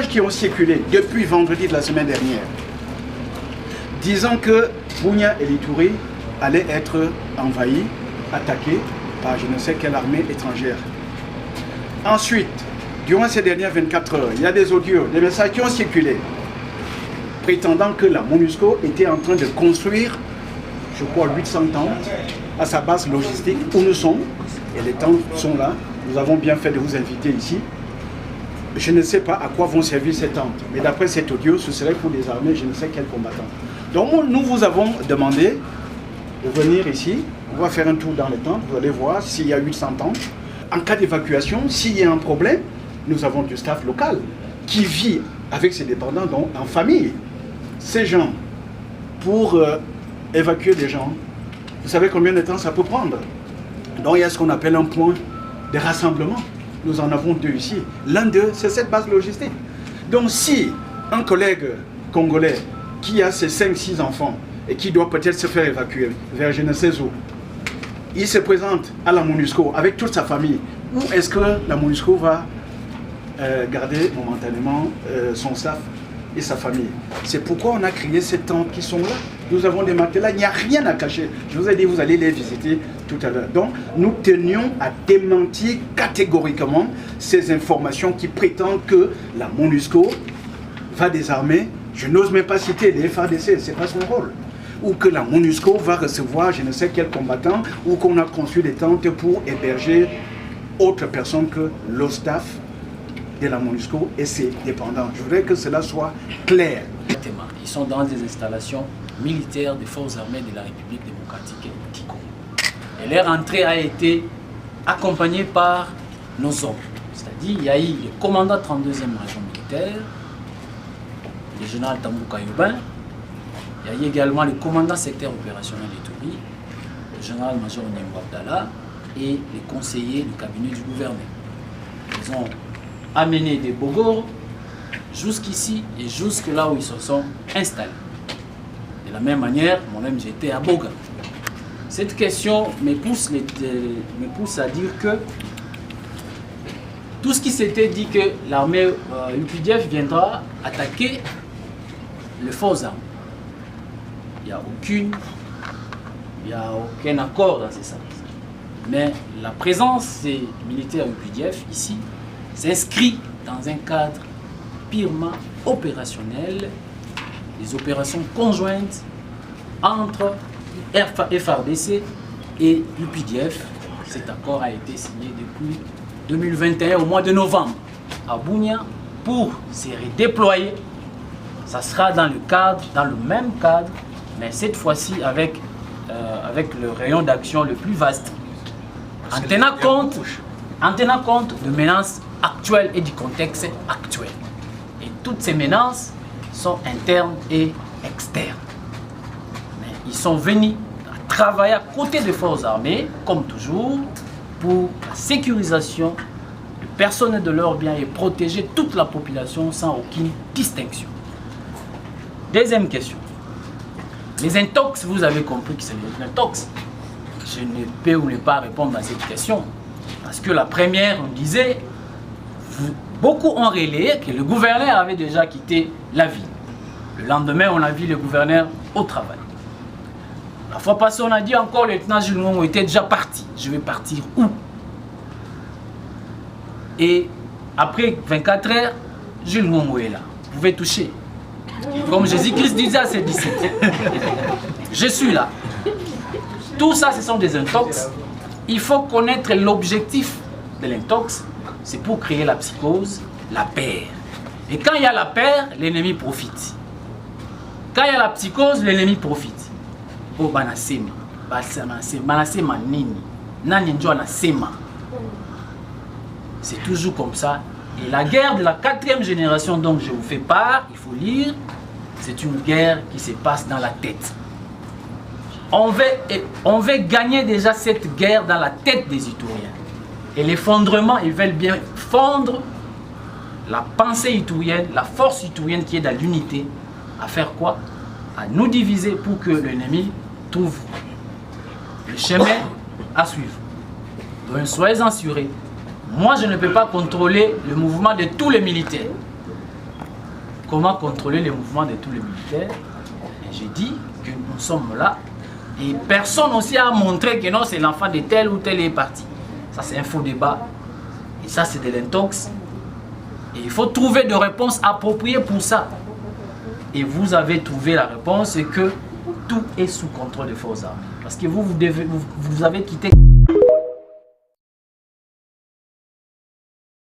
Qui ont circulé depuis vendredi de la semaine dernière, disant que Bunia et Litouri allaient être envahis, attaqués par je ne sais quelle armée étrangère. Ensuite, durant ces dernières 24 heures, il y a des audios, des messages qui ont circulé, prétendant que la MONUSCO était en train de construire, je crois, 800 tentes à sa base logistique où nous sommes, et les tentes sont là. Nous avons bien fait de vous inviter ici. Je ne sais pas à quoi vont servir ces tentes, mais d'après cet audio, ce serait pour désarmer je ne sais quel combattant. Donc nous vous avons demandé de venir ici, on va faire un tour dans les tentes, vous allez voir s'il y a 800 tentes. En cas d'évacuation, s'il y a un problème, nous avons du staff local qui vit avec ses dépendants, donc en famille. Ces gens, pour évacuer des gens, vous savez combien de temps ça peut prendre? Donc il y a ce qu'on appelle un point de rassemblement. Nous en avons deux ici. L'un d'eux, c'est cette base logistique. Donc si un collègue congolais qui a ses 5-6 enfants et qui doit peut-être se faire évacuer vers je ne sais où, il se présente à la MONUSCO avec toute sa famille, où est-ce que la MONUSCO va garder momentanément son staff et sa famille? C'est pourquoi on a créé ces tentes qui sont là. Nous avons des matelas, il n'y a rien à cacher. Je vous ai dit, vous allez les visiter tout à l'heure. Donc, nous tenions à démentir catégoriquement ces informations qui prétendent que la MONUSCO va désarmer. Je n'ose même pas citer les FARDC, ce n'est pas son rôle. Ou que la MONUSCO va recevoir je ne sais quel combattant, ou qu'on a conçu des tentes pour héberger autre personne que le staff de la MONUSCO et ses dépendants. Je voudrais que cela soit clair. Ils sont dans des installations militaires des forces armées de la République démocratique du Congo. Et leur entrée a été accompagnée par nos hommes. C'est-à-dire, il y a eu le commandant 32e région militaire, le général Tambouka Yobin, il y a eu également le commandant secteur opérationnel d'Ituri, le général-major Nyembo Abdallah et les conseillers du cabinet du gouverneur. Ils ont amené des Bogor jusqu'ici et jusque là où ils se sont installés. De la même manière, moi-même j'étais à Boga. Cette question me pousse à dire que tout ce qui s'était dit que l'armée UPDF viendra attaquer les forces armées. Il n'y a aucun accord dans ces sens. Mais la présence des militaires UPDF ici s'inscrit dans un cadre purement opérationnel, des opérations conjointes entre FARDC et l'UPDF. Cet accord a été signé depuis 2021 au mois de novembre à Bunia pour se redéployer. Ça sera dans le même cadre, mais cette fois-ci avec le rayon d'action le plus vaste. En tenant compte de menaces actuelles et du contexte actuel. Et toutes ces menaces sont internes et externes. Mais ils sont venus travailler à côté des forces armées, comme toujours, pour la sécurisation de personnes et de leurs biens et protéger toute la population sans aucune distinction. Deuxième question. Les intox, vous avez compris que c'est les intox. Je ne peux ou ne pas répondre à cette question. Parce que la première, on disait, beaucoup ont relayé que le gouverneur avait déjà quitté la ville. Le lendemain, on a vu le gouverneur au travail. La fois passée, on a dit encore, le lieutenant Jules Ngongo était déjà parti. Je vais partir où? Et après 24 heures, Jules Ngongo est là. Vous pouvez toucher. Comme Jésus-Christ disait à ses disciples. Je suis là. Tout ça, ce sont des intox. Il faut connaître l'objectif de l'intox. C'est pour créer la psychose, la peur. Et quand il y a la peur, l'ennemi profite. Quand il y a la psychose, l'ennemi profite. Oh, banasema. Banasema nini. Nani njo anasema. C'est toujours comme ça. Et la guerre de la 4e génération dont je vous fais part, il faut lire, c'est une guerre qui se passe dans la tête. On veut gagner déjà cette guerre dans la tête des Ituriens. Et l'effondrement, ils veulent bien fondre la pensée iturienne, la force iturienne qui est dans l'unité, à faire quoi? À nous diviser pour que l'ennemi trouve le chemin à suivre. Donc soyez assurés, moi je ne peux pas contrôler le mouvement de tous les militaires. comment contrôler les mouvements de tous les militaires. Et j'ai dit que nous sommes là. Et personne aussi a montré que non, c'est l'enfant de tel ou tel est parti. Ça, c'est un faux débat. Et ça, c'est de l'intox. Et il faut trouver des réponses appropriées pour ça. Et vous avez trouvé la réponse, c'est que tout est sous contrôle des forces armées. Parce que vous avez quitté